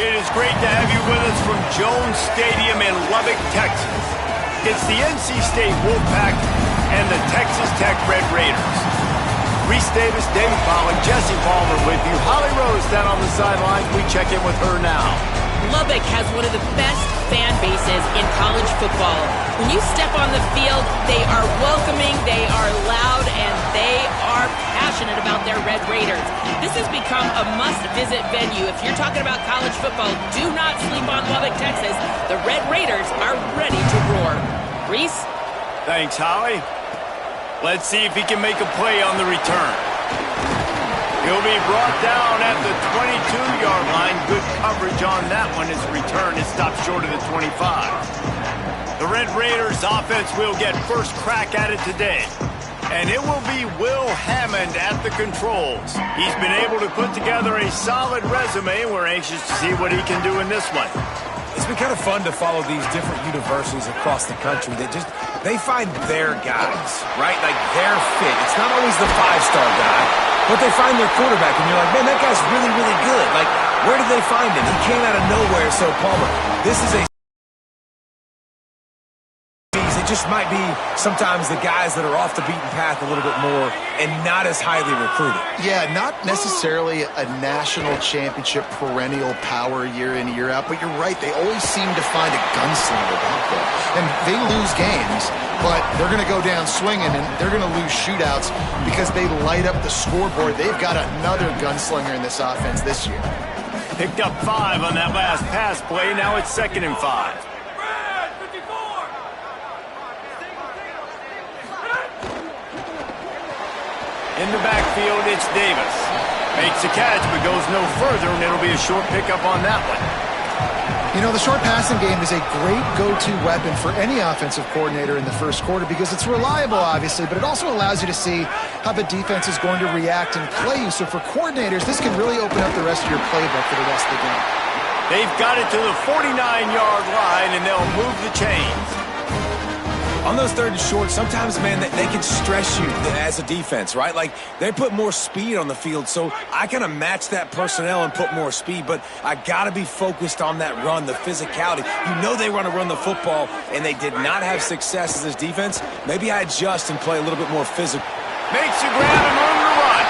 It is great to have you with us from Jones Stadium in Lubbock, Texas. It's the NC State Wolfpack and the Texas Tech Red Raiders. Reese Davis, David Pollock, Jesse Palmer with you. Holly Rose down on the sidelines. We check in with her now. Lubbock has one of the best fan bases in college football. When you step on the field, they are welcoming, they are loud, and they are passionate about their Red Raiders. This has become a must-visit venue. If you're talking about college football, do not sleep on Lubbock, Texas. The Red Raiders are ready to roar. Reese? Thanks, Holly. Let's see if he can make a play on the return. He'll be brought down at the 22-yard line. Good coverage on that one. His return is stopped short of the 25. The Red Raiders offense will get first crack at it today. And it will be Will Hammond at the controls. He's been able to put together a solid resume. We're anxious to see what he can do in this one. It's been kind of fun to follow these different universities across the country that they find their guys, right? Like their fit. It's not always the five-star guy, but they find their quarterback, and you're like, man, that guy's really, really good. Like, where did they find him? He came out of nowhere, so Palmer, this is a... It just might be sometimes the guys that are off the beaten path a little bit more and not as highly recruited. Yeah, not necessarily a national championship perennial power year in, year out, but you're right, they always seem to find a gunslinger back there. And they lose games, but they're going to go down swinging, and they're going to lose shootouts because they light up the scoreboard. They've got another gunslinger in this offense this year. Picked up 5 on that last pass play. Now it's 2nd and 5. In the backfield, it's Davis. Makes a catch, but goes no further, and it'll be a short pickup on that one. You know, the short passing game is a great go-to weapon for any offensive coordinator in the first quarter because it's reliable, obviously, but it also allows you to see how the defense is going to react and play you. So for coordinators, this can really open up the rest of your playbook for the rest of the game. They've got it to the 49-yard line, and they'll move the chains. On those 3rd and short, sometimes, man, they can stress you as a defense, right? Like, they put more speed on the field, so I kind of match that personnel and put more speed, but I got to be focused on that run, the physicality. You know they want to run the football, and they did not have success as this defense. Maybe I adjust and play a little bit more physical. Makes a grab and room to run.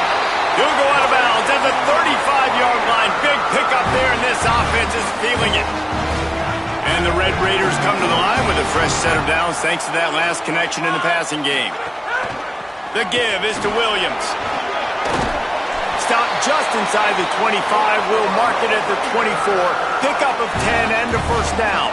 He'll go out of bounds at the 35-yard line. Big pickup there, and this offense is feeling it. And the Red Raiders come to the line with a fresh set of downs thanks to that last connection in the passing game. The give is to Williams. Stop just inside the 25. We'll mark it at the 24. Pickup of 10 and a first down.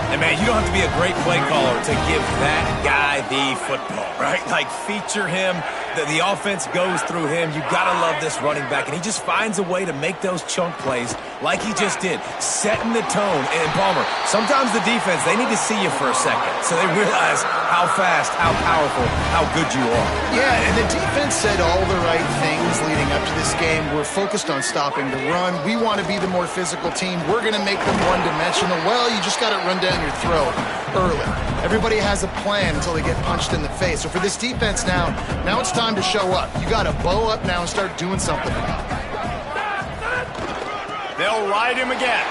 And, man, you don't have to be a great play caller to give that guy the football, right? Like, feature him. The offense goes through him. You got to love this running back. And he just finds a way to make those chunk plays like he just did, setting the tone. And, Palmer, sometimes the defense, they need to see you for a second so they realize how fast, how powerful, how good you are. Yeah, and the defense said all the right things leading up to this game. We're focused on stopping the run. We want to be the more physical team. We're going to make them one-dimensional. Well, you just got to run down your throat early. Everybody has a plan until they get punched in the face. So for this defense now it's time to show up. You got to bow up now and start doing something about it. They'll ride him again.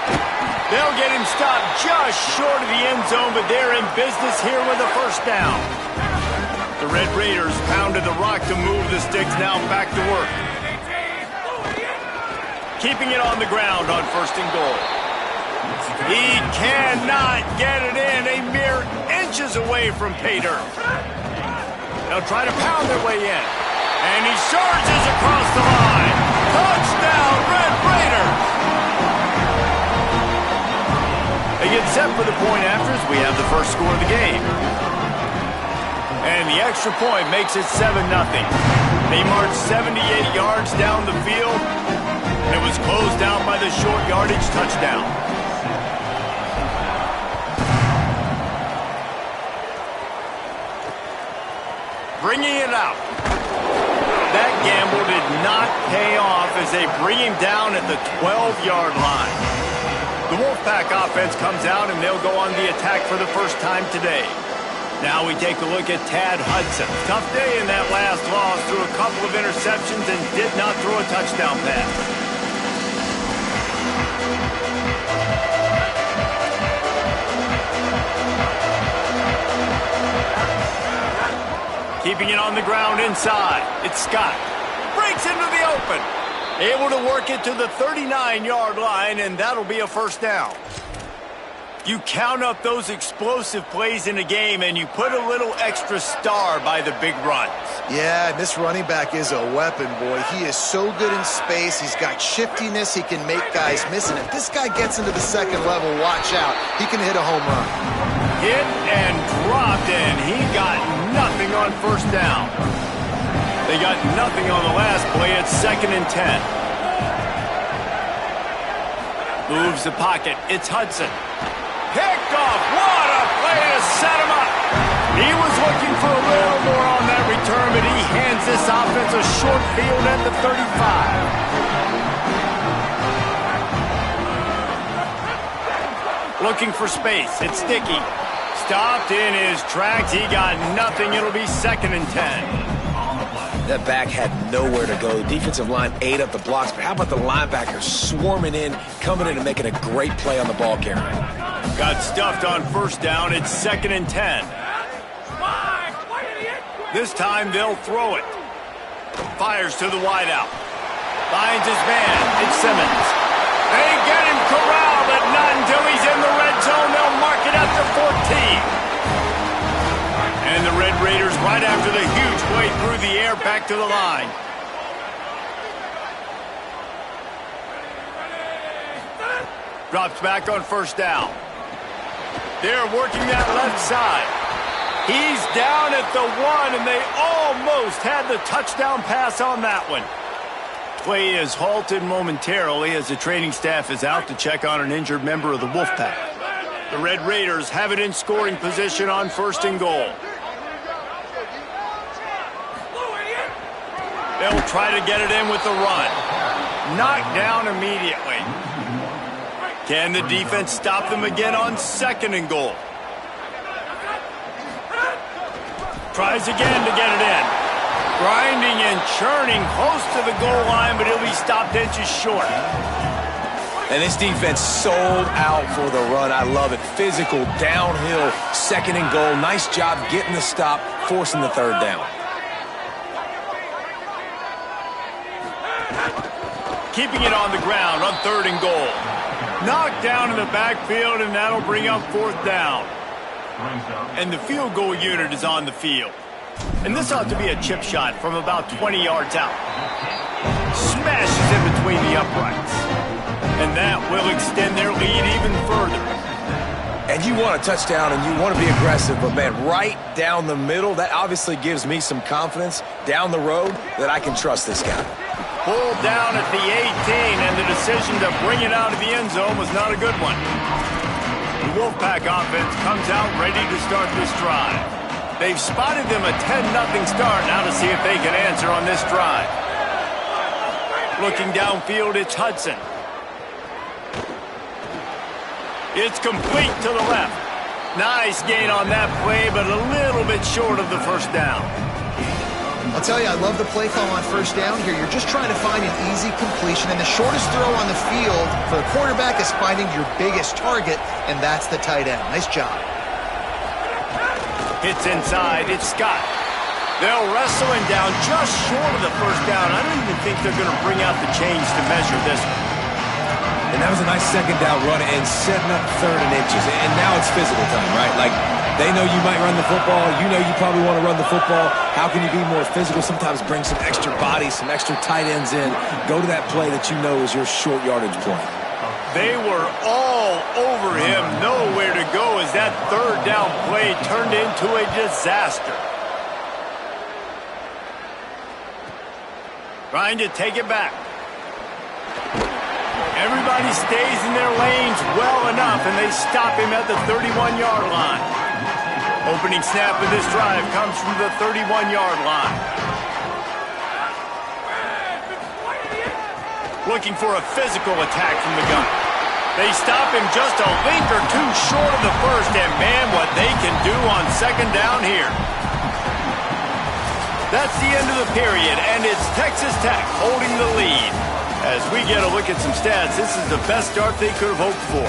They'll get him stopped just short of the end zone, but they're in business here with a first down. The Red Raiders pounded the rock to move the sticks, now back to work. Keeping it on the ground on 1st and goal. He cannot get it in, a mere inches away from pay dirt. They'll try to pound their way in. And he charges across the line. Touchdown, Red Raiders! They get set for the point after as we have the first score of the game. And the extra point makes it 7-0. They marched 78 yards down the field. And it was closed out by the short yardage touchdown. Bringing it out. That gamble did not pay off as they bring him down at the 12-yard line. The Wolfpack offense comes out, and they'll go on the attack for the first time today. Now we take a look at Tad Hudson. Tough day in that last loss, threw a couple of interceptions and did not throw a touchdown pass. Keeping it on the ground inside. It's Scott. Breaks into the open. Able to work it to the 39-yard line, and that'll be a first down. You count up those explosive plays in a game, and you put a little extra star by the big runs. Yeah, this running back is a weapon, boy. He is so good in space. He's got shiftiness. He can make guys miss. And if this guy gets into the second level, watch out. He can hit a home run. Hit and dropped, and he got nothing on first down. They got nothing on the last play. It's 2nd and 10. Moves the pocket. It's Hudson. Picked off. What a play to set him up. He was looking for a little more on that return, but he hands this offense a short field at the 35. Looking for space. It's Sticky. Stopped in his tracks. He got nothing. It'll be 2nd and 10. That back had nowhere to go. The defensive line ate up the blocks, but how about the linebackers swarming in, coming in and making a great play on the ball carrier? Got stuffed on first down. It's 2nd and 10. This time they'll throw it. Fires to the wideout. Finds his man. It's Simmons. They get him corralled, but not until he's in the red zone. They'll mark it at the 14. And the Red Raiders, right after the huge play through the air, back to the line. Drops back on first down. They're working that left side. He's down at the 1, and they almost had the touchdown pass on that one. Play is halted momentarily as the training staff is out to check on an injured member of the Wolfpack. The Red Raiders have it in scoring position on 1st and goal. They'll try to get it in with the run. Knocked down immediately. Can the defense stop them again on 2nd and goal? Tries again to get it in. Grinding and churning close to the goal line, but he'll be stopped inches short. And this defense sold out for the run. I love it. Physical, downhill, 2nd and goal. Nice job getting the stop, forcing the 3rd down. Keeping it on the ground on 3rd and goal. Knocked down in the backfield, and that'll bring up 4th down. And the field goal unit is on the field. And this ought to be a chip shot from about 20 yards out. Smashes in between the uprights. And that will extend their lead even further. And you want a touchdown and you want to be aggressive, but man, right down the middle, that obviously gives me some confidence down the road that I can trust this guy. Pulled down at the 18, and the decision to bring it out of the end zone was not a good one. The Wolfpack offense comes out ready to start this drive. They've spotted them a 10-0 start. Now to see if they can answer on this drive. Looking downfield, it's Hudson. It's complete to the left. Nice gain on that play, but a little bit short of the first down. I'll tell you, I love the play call on first down here. You're just trying to find an easy completion, and the shortest throw on the field for the quarterback is finding your biggest target, and that's the tight end. Nice job. Hits inside. It's Scott. They'll wrestle him down just short of the first down. I don't even think they're going to bring out the chains to measure this one. And that was a nice 2nd down run and setting up 3rd and inches. And now it's physical time, right? Like, they know you might run the football. You know you probably want to run the football. How can you be more physical? Sometimes bring some extra bodies, some extra tight ends in. Go to that play that you know is your short yardage play. They were all over him. Nowhere to go as that 3rd down play turned into a disaster. Trying to take it back. Everybody stays in their lanes well enough, and they stop him at the 31-yard line. Opening snap of this drive comes from the 31-yard line. Looking for a physical attack from the gun. They stop him just a link or two short of the first, and man, what they can do on 2nd down here. That's the end of the period, and it's Texas Tech holding the lead. As we get a look at some stats, this is the best start they could have hoped for.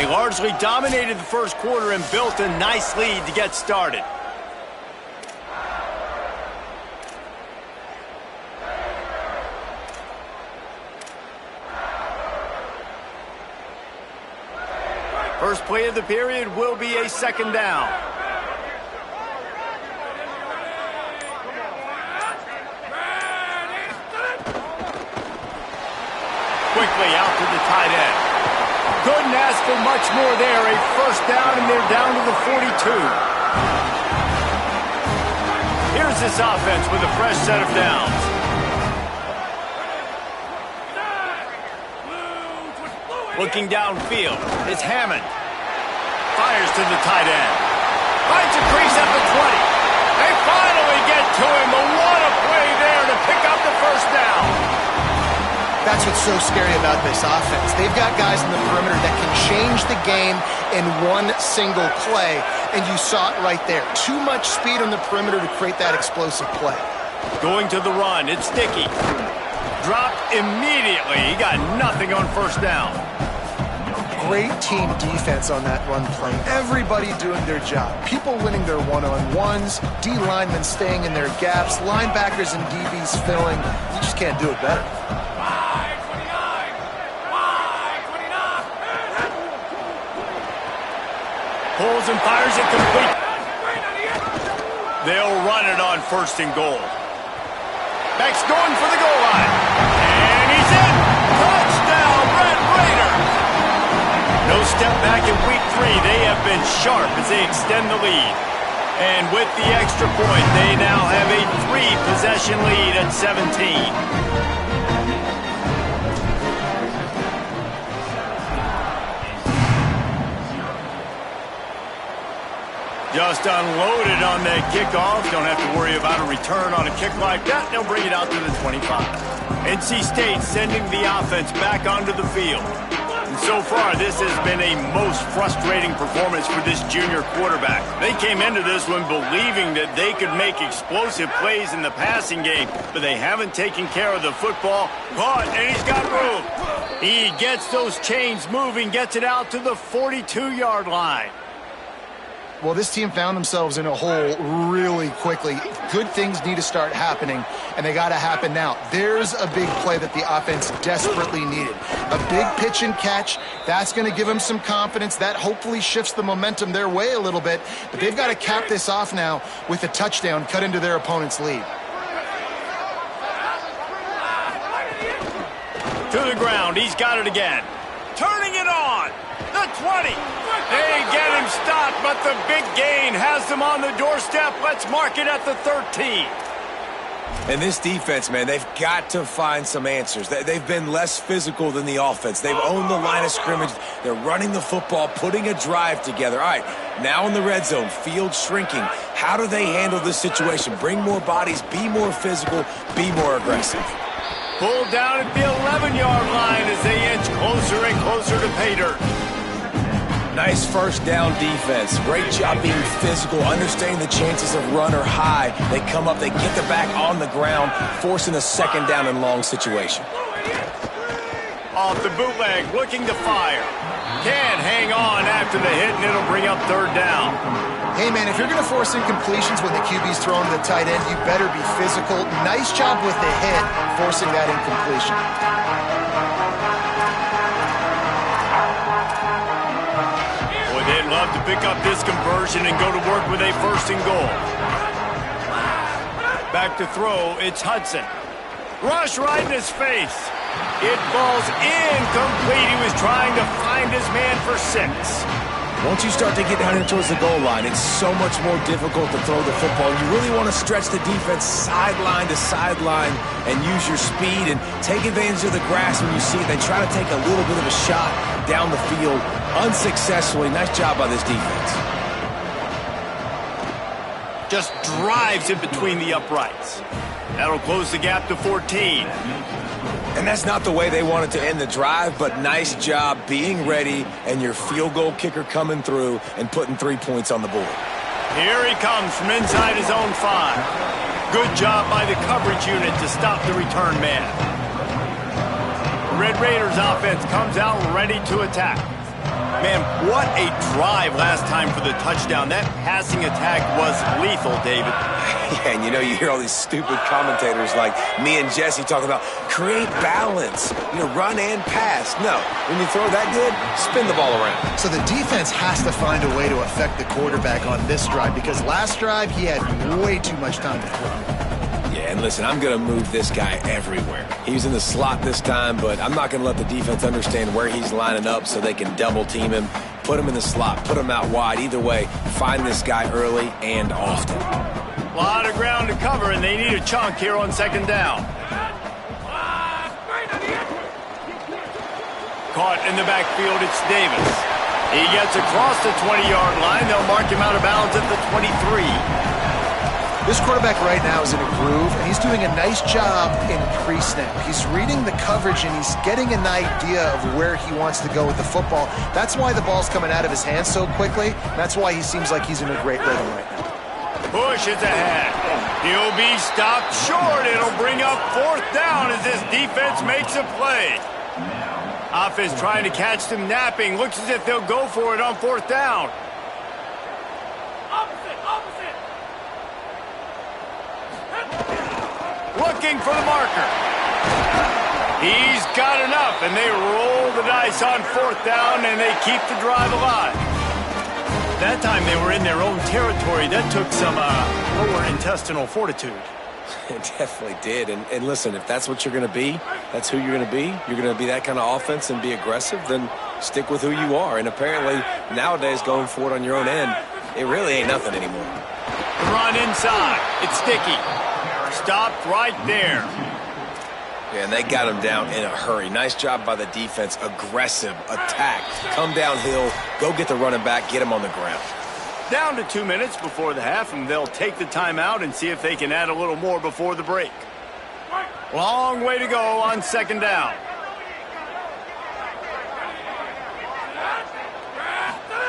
They largely dominated the first quarter and built a nice lead to get started. First play of the period will be a second down. Quickly out to the tight end. Couldn't ask for much more there. A first down, and they're down to the 42. Here's this offense with a fresh set of downs. Looking downfield, it's Hammond. Fires to the tight end. Finds a crease at the 20. They finally get to him, but what a play there to pick up the first down. That's what's so scary about this offense. They've got guys in the perimeter that can change the game in one single play, and you saw it right there. Too much speed on the perimeter to create that explosive play. Going to the run, it's Dickey. Dropped immediately. He got nothing on first down. Great team defense on that run play. Everybody doing their job. People winning their one-on-ones, D linemen staying in their gaps, linebackers and DBs filling. You just can't do it better. Pulls and fires it complete. They'll run it on first and goal. Beck's going for the goal line. And he's in. Touchdown, Red Raiders. No step back in week 3. They have been sharp as they extend the lead. And with the extra point, they now have a 3-possession lead at 17. Just unloaded on that kickoff. Don't have to worry about a return on a kick like that. They'll bring it out to the 25. NC State sending the offense back onto the field. And so far, this has been a most frustrating performance for this junior quarterback. They came into this one believing that they could make explosive plays in the passing game, but they haven't taken care of the football. Caught, and he's got room. He gets those chains moving, gets it out to the 42-yard line. Well, this team found themselves in a hole really quickly. Good things need to start happening, and they got to happen now. There's a big play that the offense desperately needed. A big pitch and catch. That's going to give them some confidence. That hopefully shifts the momentum their way a little bit. But they've got to cap this off now with a touchdown cut into their opponent's lead. To the ground. He's got it again. Turning it on. The 20. They get him stopped, but the big gain has them on the doorstep. Let's mark it at the 13. And this defense, man, they've got to find some answers. They've been less physical than the offense. They've owned the line of scrimmage. They're running the football, putting a drive together. All right, now in the red zone, field shrinking. How do they handle this situation? Bring more bodies, be more physical, be more aggressive. Pulled down at the 11-yard line as they inch closer and closer to pay dirt. Nice first down defense. Great job being physical, understanding the chances of run are high. They come up, they get the back on the ground, forcing a second down and long situation. Off the bootleg, looking to fire. Can't hang on after the hit, and it'll bring up third down. Hey, man, if you're going to force incompletions when the QB's throwing to the tight end, you better be physical. Nice job with the hit, forcing that incompletion. They'd love to pick up this conversion and go to work with a first and goal. Back to throw, it's Hudson. Rush right in his face. It falls incomplete. He was trying to find his man for 6. Once you start to get down here towards the goal line, it's so much more difficult to throw the football. You really want to stretch the defense sideline to sideline and use your speed and take advantage of the grass when you see it. They try to take a little bit of a shot down the field unsuccessfully. Nice job by this defense. Just drives in between the uprights. That'll close the gap to 14. And that's not the way they wanted to end the drive, but nice job being ready and your field goal kicker coming through and putting 3 points on the board. Here he comes from inside his own 5. Good job by the coverage unit to stop the return man. The Red Raiders offense comes out ready to attack. Man, what a drive last time for the touchdown. That passing attack was lethal, David. Yeah, and you know, you hear all these stupid commentators like me and Jesse talking about create balance, run and pass. No, when you throw that good, spin the ball around. So the defense has to find a way to affect the quarterback on this drive because last drive he had way too much time to throw. Yeah, and listen, I'm going to move this guy everywhere. He's in the slot this time, but I'm not going to let the defense understand where he's lining up so they can double team him, put him in the slot, put him out wide. Either way, find this guy early and often. A lot of ground to cover, and they need a chunk here on second down. Caught in the backfield, it's Davis. He gets across the 20-yard line. They'll mark him out of bounds at the 23. This quarterback right now is in a groove, and he's doing a nice job in pre-snap. He's reading the coverage, and he's getting an idea of where he wants to go with the football. That's why the ball's coming out of his hands so quickly. That's why he seems like he's in a great rhythm right now. Push is ahead. He'll be stopped short. It'll bring up fourth down as this defense makes a play. Offense trying to catch them napping. Looks as if they'll go for it on fourth down. Looking for the marker. He's got enough, and they roll the dice on fourth down, and they keep the drive alive. That time they were in their own territory. That took some lower intestinal fortitude. It definitely did. And listen, if that's what you're going to be, that's who you're going to be. You're going to be that kind of offense and be aggressive, then stick with who you are. And apparently, nowadays, going for it on your own end, it really ain't nothing anymore. Run inside. It's sticky. Stopped right there. Yeah, and they got him down in a hurry. Nice job by the defense. Aggressive attack. Come downhill. Go get the running back. Get him on the ground. Down to 2 minutes before the half, and they'll take the timeout and see if they can add a little more before the break. Long way to go on second down.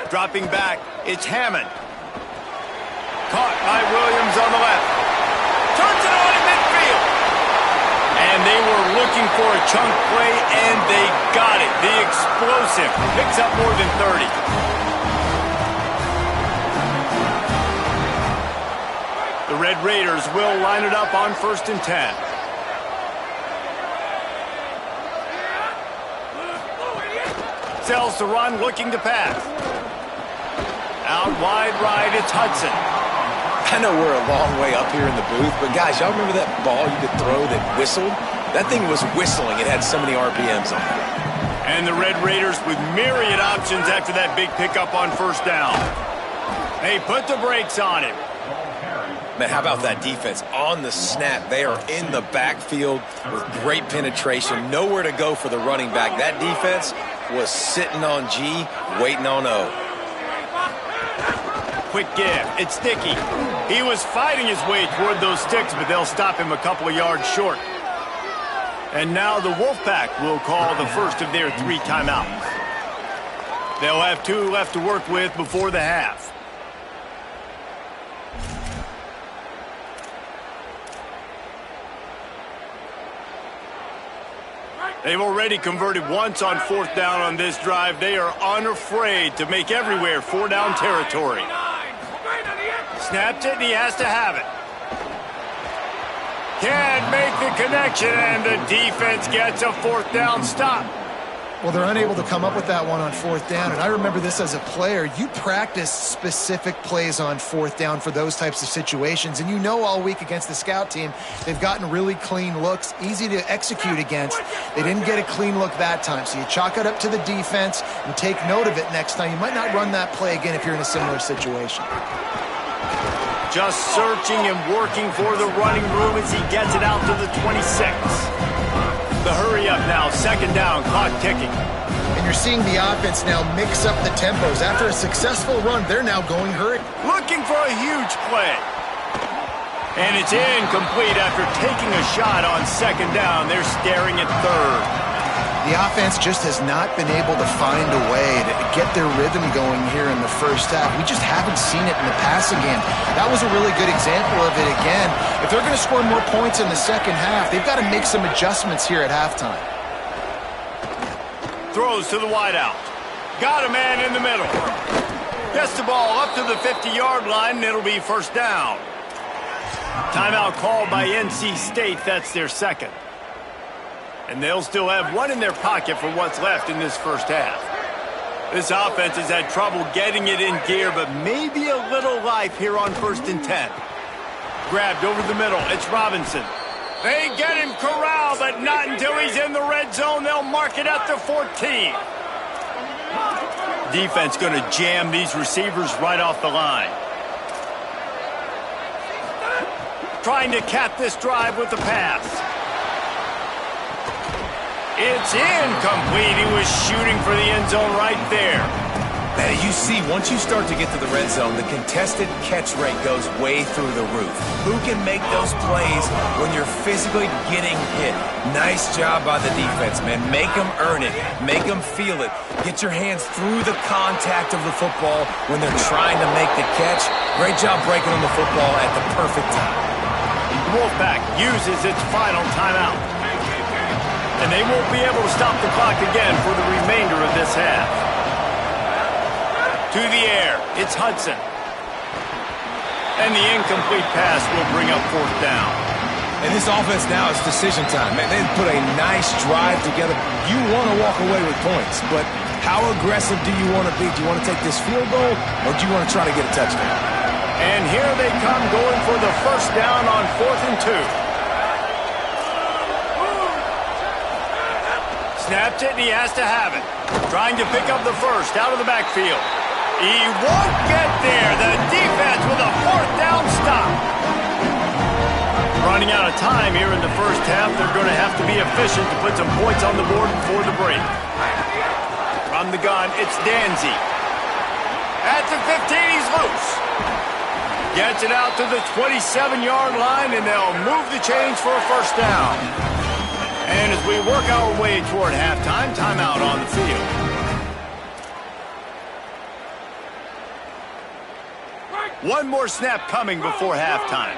Dropping back, it's Hammond. Caught by Williams on the left. Turns it on in midfield. And they were looking for a chunk play, and they got it. The explosive picks up more than 30. The Red Raiders will line it up on 1st and 10. Sells to run, looking to pass. Out wide right, it's Hudson. I know we're a long way up here in the booth, but guys, y'all remember that ball you could throw that whistled? That thing was whistling. It had so many RPMs on it. And the Red Raiders with myriad options after that big pickup on first down. They put the brakes on him. Man, how about that defense? On the snap, they are in the backfield with great penetration. Nowhere to go for the running back. That defense was sitting on G, waiting on O. Quick give. It's Sticky. He was fighting his way toward those sticks, but they'll stop him a couple of yards short. And now the Wolfpack will call the first of their 3 timeouts. They'll have 2 left to work with before the half. They've already converted once on 4th down on this drive. They are unafraid to make everywhere 4-down territory. Snapped it, and he has to have it. Can't make the connection, and the defense gets a 4th down stop. Well, they're unable to come up with that one on 4th down, and I remember this as a player. You practice specific plays on 4th down for those types of situations, and you know all week against the scout team, they've gotten really clean looks, easy to execute against. They didn't get a clean look that time, so you chalk it up to the defense and take note of it next time. You might not run that play again if you're in a similar situation. Just searching and working for the running room as he gets it out to the 26. The hurry up now, 2nd down, clock ticking. And you're seeing the offense now mix up the tempos. After a successful run, they're now going hurry. Looking for a huge play. And it's incomplete after taking a shot on 2nd down. They're staring at 3rd. The offense just has not been able to find a way to get their rhythm going here in the first half. We just haven't seen it in the passing game. That was a really good example of it again. If they're going to score more points in the second half, they've got to make some adjustments here at halftime. Throws to the wideout. Got a man in the middle. Gets the ball up to the 50-yard line, and it'll be first down. Timeout called by NC State. That's their second. And they'll still have one in their pocket for what's left in this first half. This offense has had trouble getting it in gear, but maybe a little life here on 1st and 10. Grabbed over the middle. It's Robinson. They get him corralled, but not until he's in the red zone. They'll mark it at the 14. Defense going to jam these receivers right off the line. Trying to cap this drive with the pass. It's incomplete. He was shooting for the end zone right there. Man, you see, once you start to get to the red zone, the contested catch rate goes way through the roof. Who can make those plays when you're physically getting hit? Nice job by the defense, man. Make them earn it. Make them feel it. Get your hands through the contact of the football when they're trying to make the catch. Great job breaking on the football at the perfect time. Wolfpack uses its final timeout. And they won't be able to stop the clock again for the remainder of this half. To the air, it's Hudson. And the incomplete pass will bring up fourth down. And this offense now is decision time. Man, they put a nice drive together. You want to walk away with points, but how aggressive do you want to be? Do you want to take this field goal, or do you want to try to get a touchdown? And here they come going for the first down on 4th and 2. Snaps it, and he has to have it. Trying to pick up the first out of the backfield. He won't get there. The defense with a fourth down stop. Running out of time here in the first half. They're going to have to be efficient to put some points on the board before the break. From the gun, it's Danzy. At the 15, he's loose. Gets it out to the 27-yard line, and they'll move the chains for a first down. And as we work our way toward halftime, timeout on the field. One more snap coming before halftime.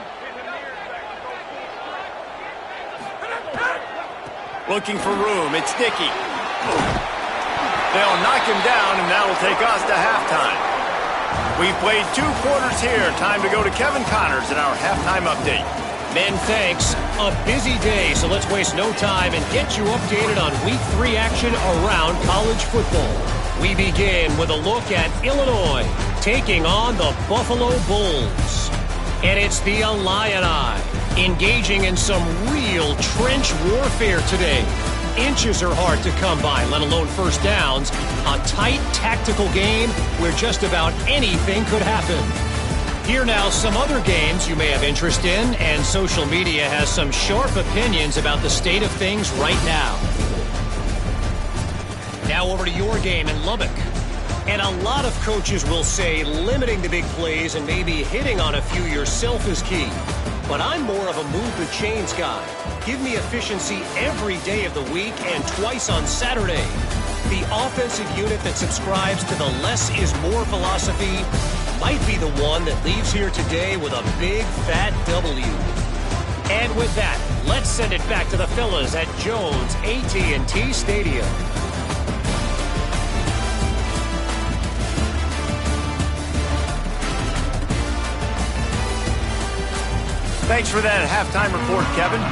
Looking for room, it's Dickey. They'll knock him down, and that'll take us to halftime. We've played 2 quarters here. Time to go to Kevin Connors in our halftime update. Men, thanks. A busy day, so let's waste no time and get you updated on Week 3 action around college football. We begin with a look at Illinois taking on the Buffalo Bulls. And it's the Illini engaging in some real trench warfare today. Inches are hard to come by, let alone first downs. A tight tactical game where just about anything could happen. Here now some other games you may have interest in, and social media has some sharp opinions about the state of things right now. Now over to your game in Lubbock. And a lot of coaches will say limiting the big plays and maybe hitting on a few yourself is key. But I'm more of a move the chains guy. Give me efficiency every day of the week and twice on Saturday. The offensive unit that subscribes to the less is more philosophy might be the one that leaves here today with a big fat W. And with that, let's send it back to the fellas at Jones AT&T Stadium. Thanks for that halftime report, Kevin.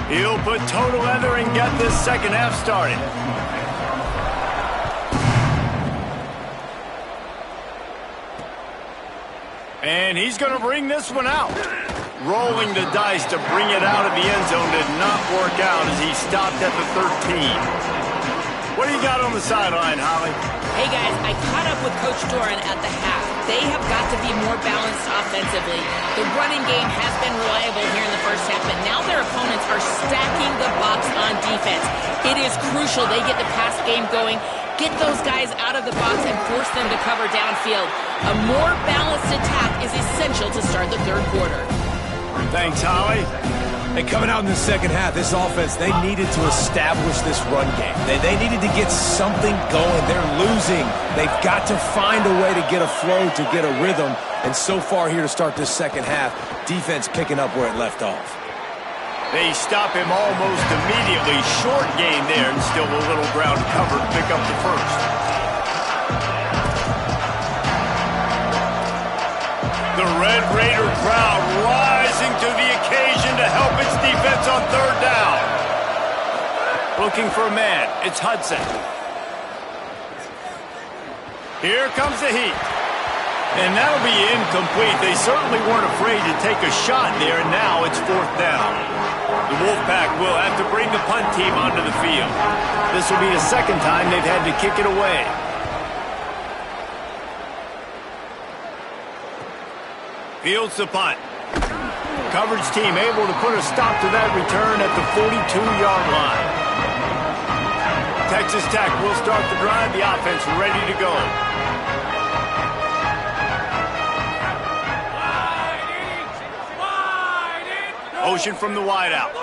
He'll put toe to leather and get this second half started. And he's going to bring this one out. Rolling the dice to bring it out of the end zone did not work out as he stopped at the 13. What do you got on the sideline, Holly? Hey, guys, I caught up with Coach Doran at the half. They have got to be more balanced offensively. The running game has been reliable here in the first half, but now their opponents are stacking the box on defense. It is crucial they get the pass game going, get those guys out of the box, and force them to cover downfield. A more balanced attack is essential to start the third quarter. Thanks, Holly. And coming out in the second half, this offense, they needed to establish this run game. They needed to get something going. They're losing. They've got to find a way to get a flow, to get a rhythm. And so far here to start this second half, defense picking up where it left off. They stop him almost immediately. Short gain there and still a little ground cover to pick up the first. The Red Raider crowd rising to the occasion to help its defense on third down. Looking for a man. It's Hudson. Here comes the heat. And that'll be incomplete. They certainly weren't afraid to take a shot there, and now it's fourth down. The Wolfpack will have to bring the punt team onto the field. This will be the second time they've had to kick it away. Fields the punt. Coverage team able to put a stop to that return at the 42-yard line. Texas Tech will start the drive. The offense ready to go. Motion from the wideout.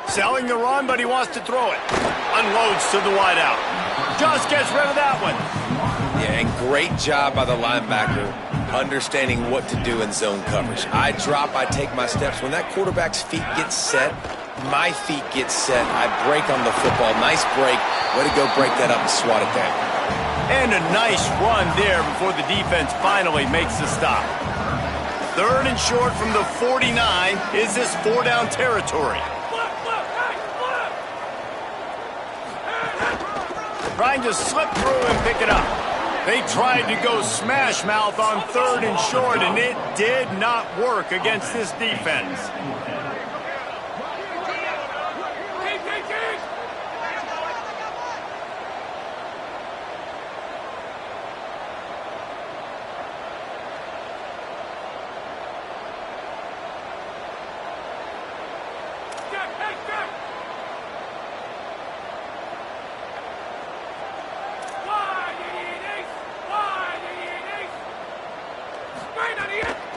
Selling the run, but he wants to throw it. Unloads to the wideout. Just gets rid of that one. Yeah, and great job by the linebacker understanding what to do in zone coverage. I drop, I take my steps. When that quarterback's feet get set, my feet get set. I break on the football. Nice break. Way to go break that up and swat it down. And a nice run there before the defense finally makes the stop. Third and short from the 49. Is this four-down territory? Trying to slip through and pick it up. They tried to go smash mouth on third and short, and it did not work against this defense.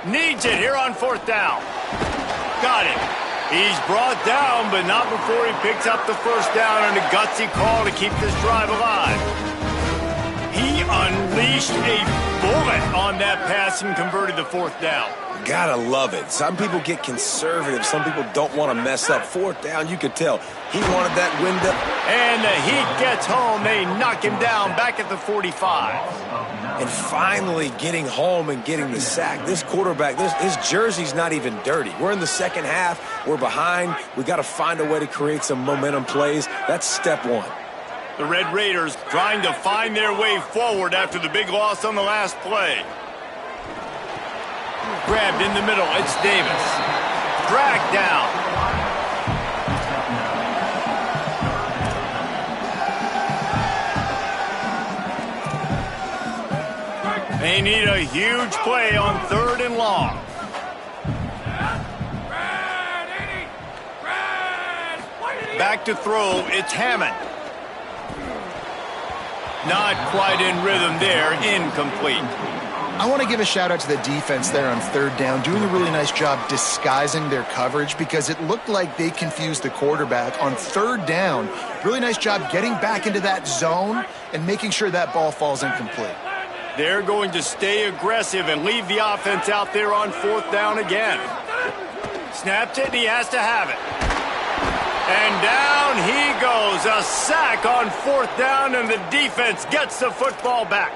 Needs it here on fourth down. Got it. He's brought down, but not before he picks up the first down and a gutsy call to keep this drive alive. He unleashed a bullet on that pass and converted the fourth down. Gotta love it. Some people get conservative. Some people don't want to mess up. Fourth down, you could tell. He wanted that window. And the Heat gets home. They knock him down back at the 45. And finally getting home and getting the sack. This quarterback, his jersey's not even dirty. We're in the second half. We're behind. We got to find a way to create some momentum plays. That's step one. The Red Raiders trying to find their way forward after the big loss on the last play. Grabbed in the middle. It's Davis. Dragged down. They need a huge play on third and long. Back to throw. It's Hammond. Not quite in rhythm there. Incomplete. I want to give a shout out to the defense there on third down, doing a really nice job disguising their coverage because it looked like they confused the quarterback on third down. Really nice job getting back into that zone and making sure that ball falls incomplete. They're going to stay aggressive and leave the offense out there on fourth down again. Snapped it, and he has to have it. And down he goes. A sack on fourth down, and the defense gets the football back.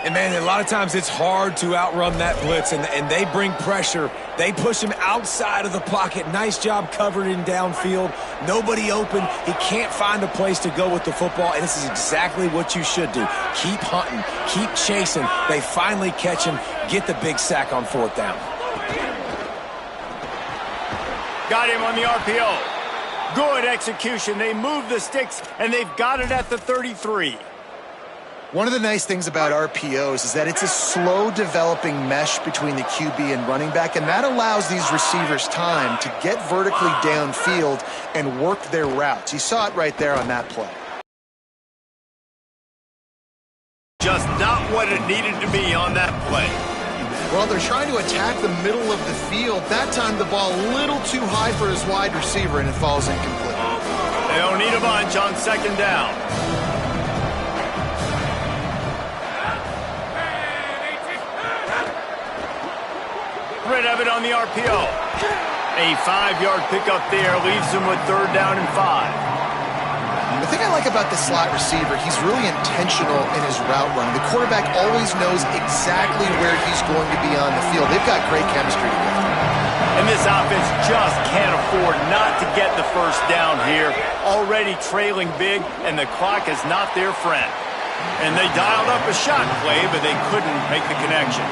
And, man, a lot of times it's hard to outrun that blitz, and they bring pressure. They push him outside of the pocket. Nice job covering downfield. Nobody open. He can't find a place to go with the football, and this is exactly what you should do. Keep hunting. Keep chasing. They finally catch him. Get the big sack on 4th down. Got him on the RPO. Good execution. They move the sticks, and they've got it at the 33. One of the nice things about RPOs is that it's a slow developing mesh between the QB and running back, and that allows these receivers time to get vertically downfield and work their routes. You saw it right there on that play. Just not what it needed to be on that play. Well, they're trying to attack the middle of the field. That time the ball a little too high for his wide receiver, and it falls incomplete. They don't need a bunch on 2nd down. Rid of it on the RPO. A 5-yard pickup there leaves him with 3rd down and 5. The thing I like about the slot receiver, he's really intentional in his route running. The quarterback always knows exactly where he's going to be on the field. They've got great chemistry together. And this offense just can't afford not to get the 1st down here. Already trailing big, and the clock is not their friend. And they dialed up a shot play, but they couldn't make the connection.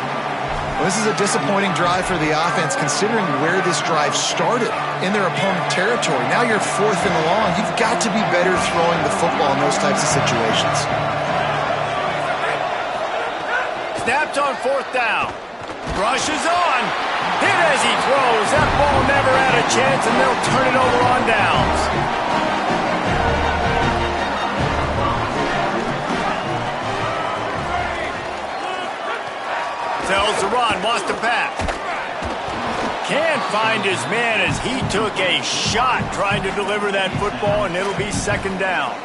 Well, this is a disappointing drive for the offense, considering where this drive started, in their opponent territory. Now you're 4th and long. You've got to be better throwing the football in those types of situations. Snapped on 4th down. Rushes on. Hit as he throws. That ball never had a chance, and they'll turn it over on downs. Tells the run, wants to pass. Can't find his man as he took a shot trying to deliver that football, and it'll be 2nd down.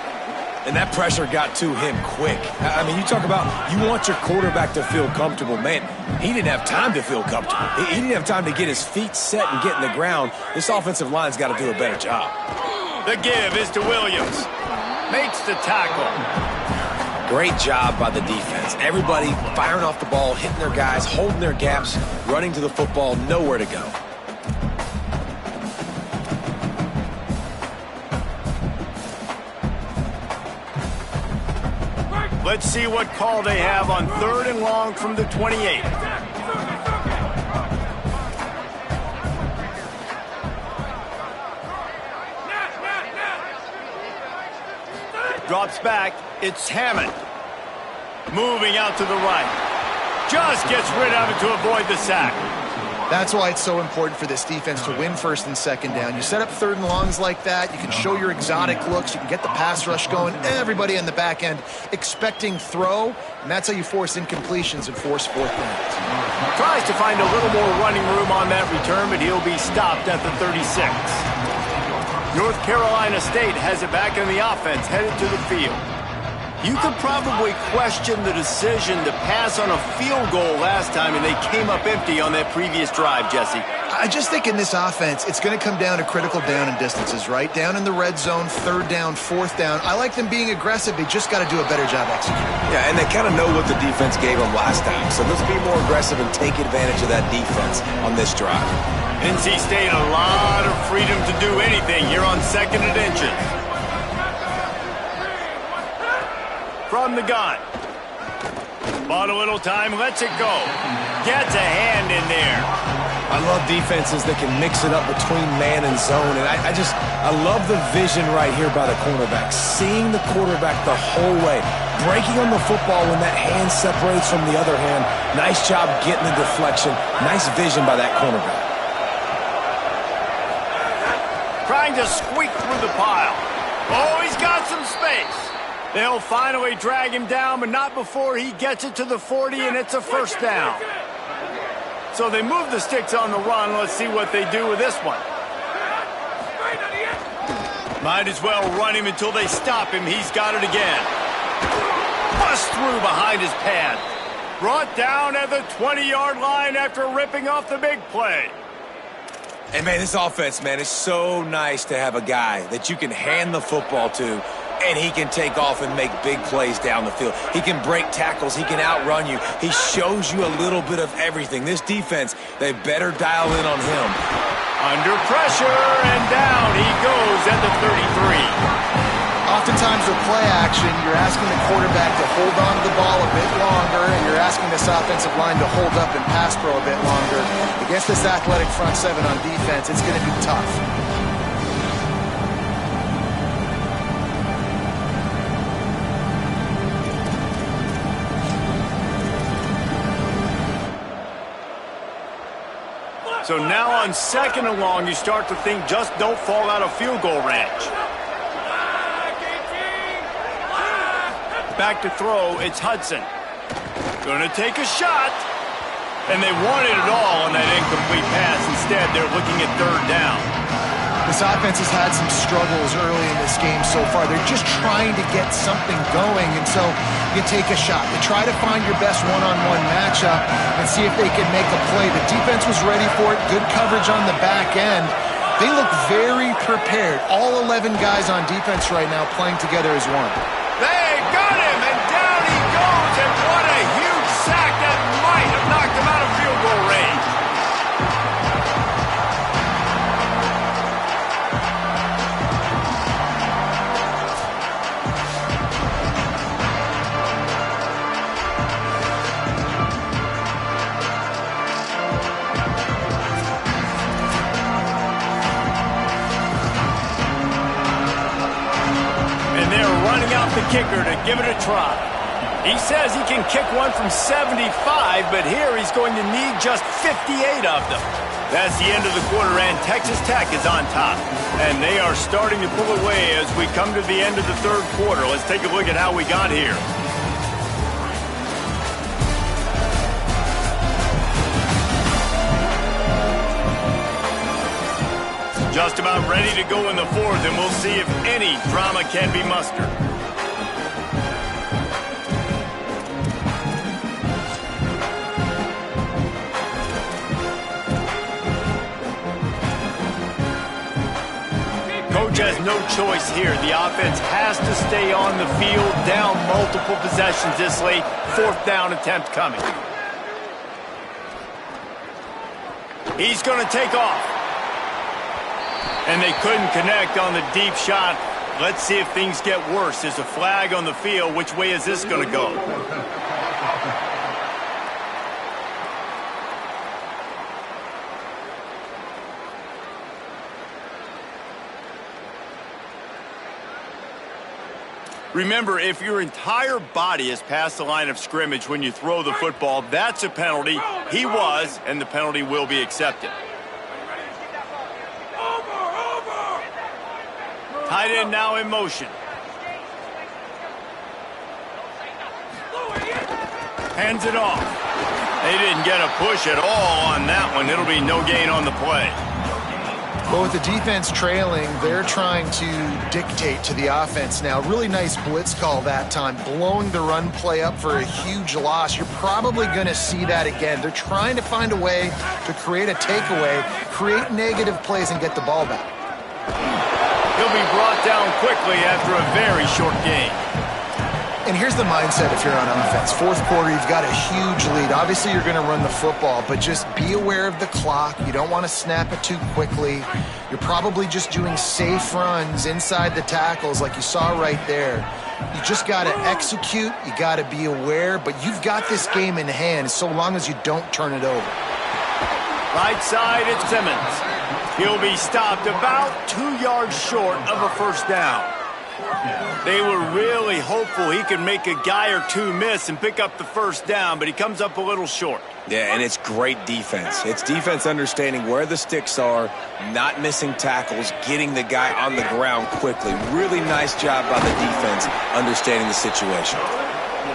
And that pressure got to him quick. I mean, you talk about you want your quarterback to feel comfortable. Man, he didn't have time to feel comfortable. He didn't have time to get his feet set and get in the ground. This offensive line's got to do a better job. The give is to Williams. Makes the tackle. Great job by the defense. Everybody firing off the ball, hitting their guys, holding their gaps, running to the football, nowhere to go. Let's see what call they have on 3rd and long from the 28. Drops back. It's Hammond. Moving out to the right. Just gets rid of it to avoid the sack. That's why it's so important for this defense to win 1st and 2nd down. You set up 3rd and longs like that, you can show your exotic looks, you can get the pass rush going, everybody on the back end expecting throw, and that's how you force incompletions and force 4th downs. Tries to find a little more running room on that return, but he'll be stopped at the 36. North Carolina State has it back in the offense, headed to the field. You could probably question the decision to pass on a field goal last time, and they came up empty on that previous drive, Jesse. I just think in this offense, it's going to come down to critical down and distances, right? Down in the red zone, 3rd down, 4th down. I like them being aggressive. They just got to do a better job executing. Yeah, and they kind of know what the defense gave them last time, so let's be more aggressive and take advantage of that defense on this drive. NC State a lot of freedom to do anything here on 2nd and inches. From the gun. Bought a little time, lets it go. Gets a hand in there. I love defenses that can mix it up between man and zone, and I love the vision right here by the cornerback. Seeing the quarterback the whole way. Breaking on the football when that hand separates from the other hand. Nice job getting the deflection. Nice vision by that cornerback. Trying to squeak through the pile. Oh, he's got some space. They'll finally drag him down, but not before he gets it to the 40, and it's a 1st down. So they move the sticks on the run. Let's see what they do with this one. Might as well run him until they stop him. He's got it again. Bust through behind his pad. Brought down at the 20-yard line after ripping off the big play. And, man, this offense, man, is so nice to have a guy that you can hand the football to and he can take off and make big plays down the field. He can break tackles. He can outrun you. He shows you a little bit of everything. This defense, they better dial in on him. Under pressure, and down he goes at the 33. Oftentimes with play action, you're asking the quarterback to hold on to the ball a bit longer, and you're asking this offensive line to hold up and pass pro a bit longer. Against this athletic front seven on defense, it's going to be tough. So now on 2nd and long, you start to think just don't fall out of field goal range. Back to throw, it's Hudson. Gonna take a shot. And they wanted it all on that incomplete pass. Instead, they're looking at 3rd down. This offense has had some struggles early in this game so far. They're just trying to get something going, and so you take a shot. You try to find your best one-on-one matchup and see if they can make a play. The defense was ready for it. Good coverage on the back end. They look very prepared. All 11 guys on defense right now playing together as one. They got him, and down he goes, and what a huge sack that might have knocked him out of field goal range. The kicker to give it a try. He says he can kick one from 75, but here he's going to need just 58 of them. That's the end of the quarter, and Texas Tech is on top. And they are starting to pull away as we come to the end of the 3rd quarter. Let's take a look at how we got here. Just about ready to go in the 4th, and we'll see if any drama can be mustered. Coach has no choice here. The offense has to stay on the field, down multiple possessions this late. 4th down attempt coming. He's going to take off. And they couldn't connect on the deep shot. Let's see if things get worse. There's a flag on the field. Which way is this going to go? Remember, if your entire body is past the line of scrimmage when you throw the football, that's a penalty. He was, and the penalty will be accepted. Tight end now in motion. Hands it off. They didn't get a push at all on that one. It'll be no gain on the play. But with the defense trailing, they're trying to dictate to the offense now. Really nice blitz call that time, blowing the run play up for a huge loss. You're probably going to see that again. They're trying to find a way to create a takeaway, create negative plays, and get the ball back. He'll be brought down quickly after a very short game. And here's the mindset if you're on offense. 4th quarter, you've got a huge lead. Obviously, you're going to run the football, but just be aware of the clock. You don't want to snap it too quickly. You're probably just doing safe runs inside the tackles like you saw right there. You just got to execute. You got to be aware, but you've got this game in hand so long as you don't turn it over. Right side, it's Simmons. He'll be stopped about 2 yards short of a 1st down. They were really hopeful he could make a guy or two miss and pick up the 1st down, but he comes up a little short. Yeah, and it's great defense. It's defense understanding where the sticks are, not missing tackles, getting the guy on the ground quickly. Really nice job by the defense understanding the situation.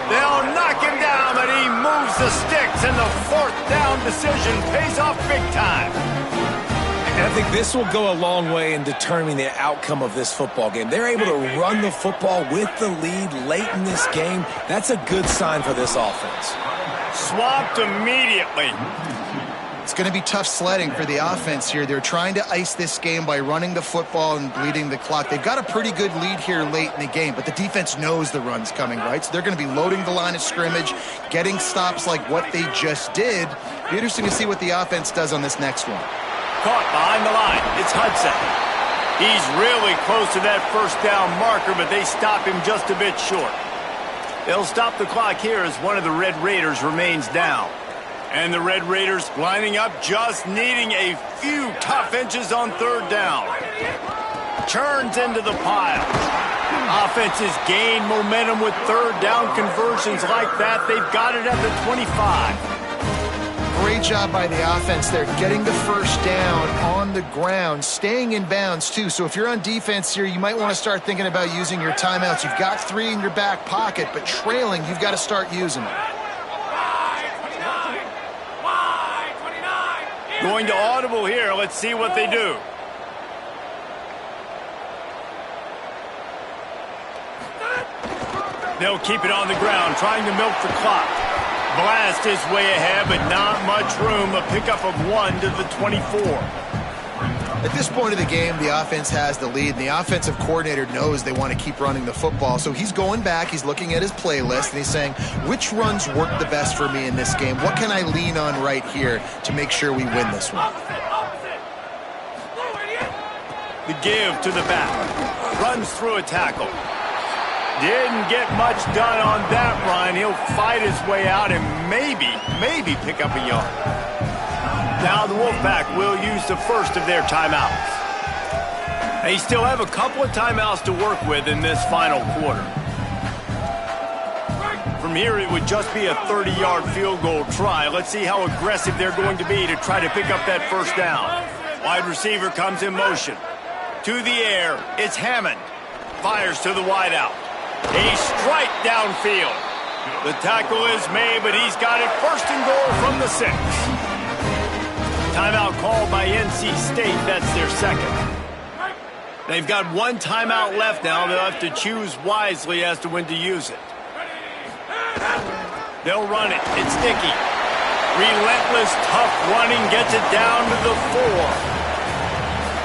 They'll knock him down, but he moves the sticks, and the 4th down decision pays off big time. And I think this will go a long way in determining the outcome of this football game. They're able to run the football with the lead late in this game. That's a good sign for this offense. Swapped immediately. It's going to be tough sledding for the offense here. They're trying to ice this game by running the football and bleeding the clock. They've got a pretty good lead here late in the game, but the defense knows the run's coming, right? So they're going to be loading the line of scrimmage, getting stops like what they just did. Be interesting to see what the offense does on this next one. Caught behind the line. It's Hudson. He's really close to that first down marker, but they stop him just a bit short. They'll stop the clock here as one of the Red Raiders remains down. And the Red Raiders lining up, just needing a few tough inches on third down. Churns into the pile. Offenses gain momentum with third down conversions like that. They've got it at the 25. Great job by the offense there, getting the first down on the ground, staying in bounds too. So if you're on defense here, you might want to start thinking about using your timeouts. You've got 3 in your back pocket, but trailing, you've got to start using them. Going to audible here. Let's see what they do. They'll keep it on the ground, trying to milk the clock. Blast his way ahead, but not much room. A pickup of 1 to the 24. At this point of the game, the offense has the lead, and the offensive coordinator knows they want to keep running the football. So he's going back, he's looking at his playlist, and he's saying, which runs work the best for me in this game? What can I lean on right here to make sure we win this one? The give to the back. Runs through a tackle. Didn't get much done on that run. He'll fight his way out and maybe pick up a yard. Now the Wolfpack will use the first of their timeouts. They still have a couple of timeouts to work with in this final quarter. From here, it would just be a 30-yard field goal try. Let's see how aggressive they're going to be to try to pick up that first down. Wide receiver comes in motion. To the air, it's Hammond. Fires to the wideout. A strike downfield. The tackle is made, but he's got it first and goal from the 6. Timeout called by NC State. That's their second. They've got 1 timeout left now. They'll have to choose wisely as to when to use it. They'll run it. It's Dickey. Relentless, tough running gets it down to the 4.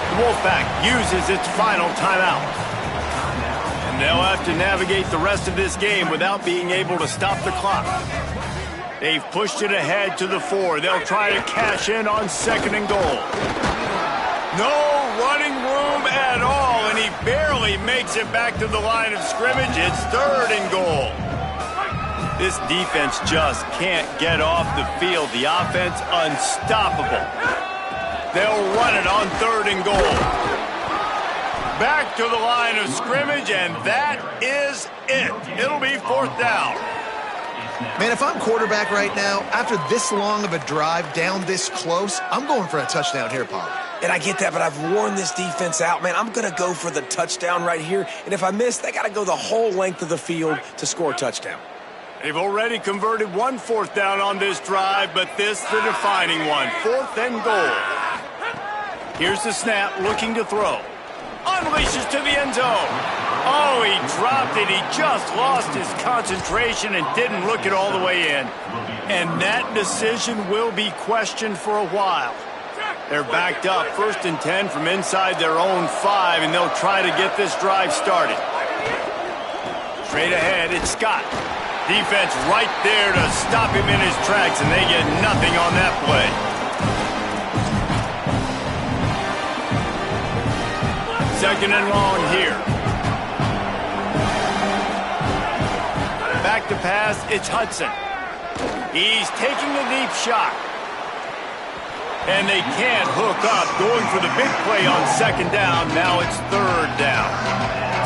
The Wolfpack uses its final timeout. And they'll have to navigate the rest of this game without being able to stop the clock. They've pushed it ahead to the 4. They'll try to cash in on 2nd and goal. No running room at all, and he barely makes it back to the line of scrimmage. It's 3rd and goal. This defense just can't get off the field. The offense unstoppable. They'll run it on 3rd and goal. Back to the line of scrimmage, and that is it. It'll be 4th down. Man, if I'm quarterback right now, after this long of a drive down this close, I'm going for a touchdown here, Paul. And I get that, but I've worn this defense out, man. I'm going to go for the touchdown right here. And if I miss, they got to go the whole length of the field to score a touchdown. They've already converted 1 4th down on this drive, but this the defining one. 4th and goal. Here's the snap, looking to throw. Unleashes to the end zone. Oh, he dropped it. He just lost his concentration and didn't look it all the way in. And that decision will be questioned for a while. They're backed up, 1st and 10 from inside their own 5, and they'll try to get this drive started. Straight ahead, it's Scott. Defense right there to stop him in his tracks, and they get nothing on that play. Second and long here. Back to pass, it's Hudson. He's taking a deep shot. And they can't hook up, going for the big play on 2nd down. Now it's 3rd down.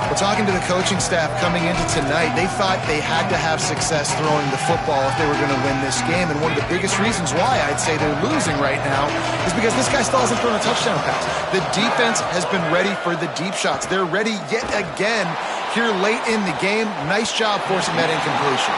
We're talking to the coaching staff coming into tonight. They thought they had to have success throwing the football if they were going to win this game. And one of the biggest reasons why I'd say they're losing right now is because this guy still hasn't thrown a touchdown pass. The defense has been ready for the deep shots. They're ready yet again here late in the game. Nice job forcing that incompletion.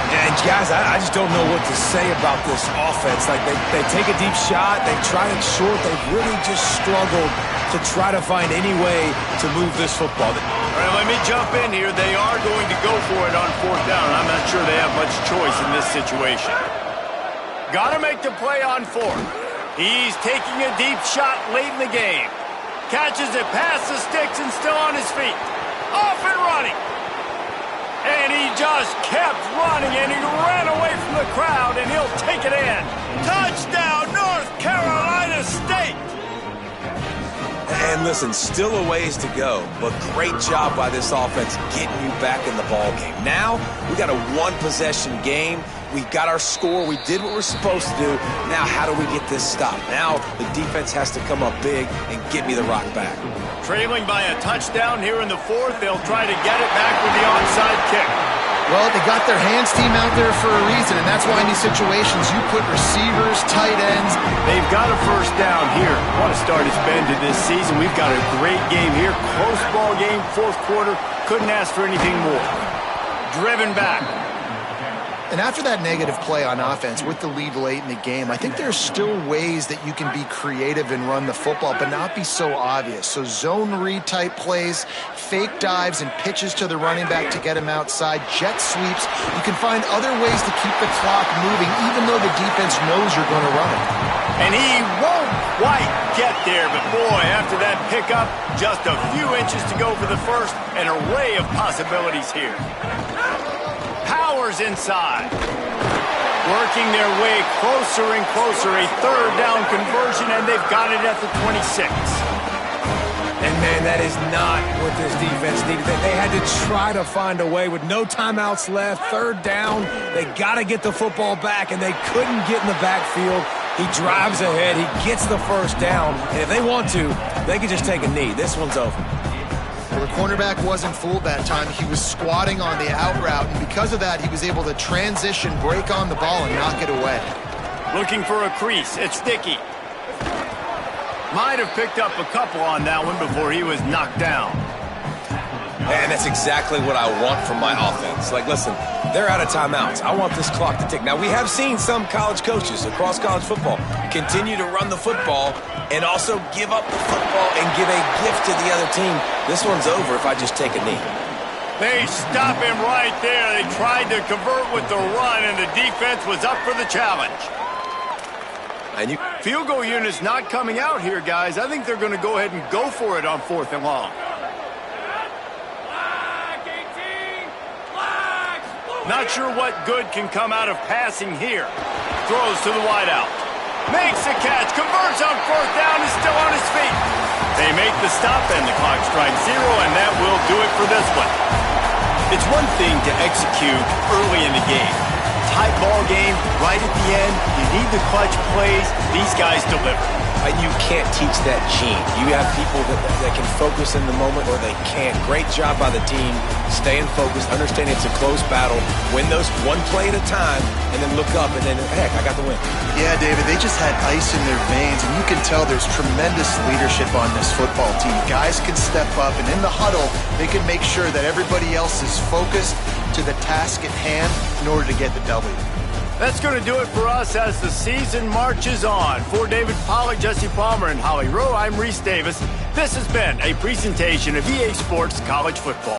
And guys, I just don't know what to say about this offense. Like they take a deep shot, they try it short, they've really just struggled to try to find any way to move this football. All right, let me jump in here. They are going to go for it on 4th down. I'm not sure they have much choice in this situation. Got to make the play on 4th. He's taking a deep shot late in the game. Catches it past the sticks and still on his feet. Off and running. And he just kept running, and he ran away from the crowd, and he'll take it in. Touchdown, North Carolina State! And listen, still a ways to go, but great job by this offense getting you back in the ball game. Now, we got a one-possession game. We got our score. We did what we're supposed to do. Now, how do we get this stopped? Now, the defense has to come up big and get me the rock back. Trailing by a touchdown here in the fourth, they'll try to get it back with the onside kick. Well, they got their hands team out there for a reason, and that's why in these situations you put receivers, tight ends. They've got a first down here. What a start it's been to this season. We've got a great game here. Close ball game, fourth quarter. Couldn't ask for anything more. Driven back. And after that negative play on offense with the lead late in the game, I think there's still ways that you can be creative and run the football, but not be so obvious. So zone read type plays, fake dives and pitches to the running back to get him outside, jet sweeps. You can find other ways to keep the clock moving, even though the defense knows you're going to run it. And he won't quite get there, but boy, after that pickup, just a few inches to go for the first, an array of possibilities here. Powers inside. Working their way closer and closer. A third down conversion, and they've got it at the 26. And, man, that is not what this defense needed. They had to try to find a way with no timeouts left. Third down. They got to get the football back, and they couldn't get in the backfield. He drives ahead. He gets the first down. And if they want to, they can just take a knee. This one's over. Well, the cornerback wasn't fooled that time. He was squatting on the out route, and because of that, he was able to transition, break on the ball, and knock it away. Looking for a crease. It's Sticky. Might have picked up a couple on that one before he was knocked down. And that's exactly what I want from my offense. Like, listen, they're out of timeouts. I want this clock to tick. Now, we have seen some college coaches across college football continue to run the football and also give up the football and give a gift to the other team. This one's over if I just take a knee. They stop him right there. They tried to convert with the run, and the defense was up for the challenge. Field goal unit's not coming out here, guys. I think they're going to go ahead and go for it on 4th and long. Not sure what good can come out of passing here. Throws to the wideout. Makes a catch. Converts on 4th down. Is still on his feet. They make the stop, and the clock strikes 0, and that will do it for this one. It's one thing to execute early in the game. Tight ball game, right at the end. You need the clutch plays. These guys deliver. You can't teach that gene. You have people that can focus in the moment or they can't. Great job by the team, staying focused, understanding it's a close battle, win those one play at a time, and then look up, and then, heck, I got the win. Yeah, David, they just had ice in their veins, and you can tell there's tremendous leadership on this football team. Guys can step up, and in the huddle, they can make sure that everybody else is focused to the task at hand in order to get the W. That's going to do it for us as the season marches on. For David Pollack, Jesse Palmer, and Holly Rowe, I'm Reese Davis. This has been a presentation of EA Sports College Football.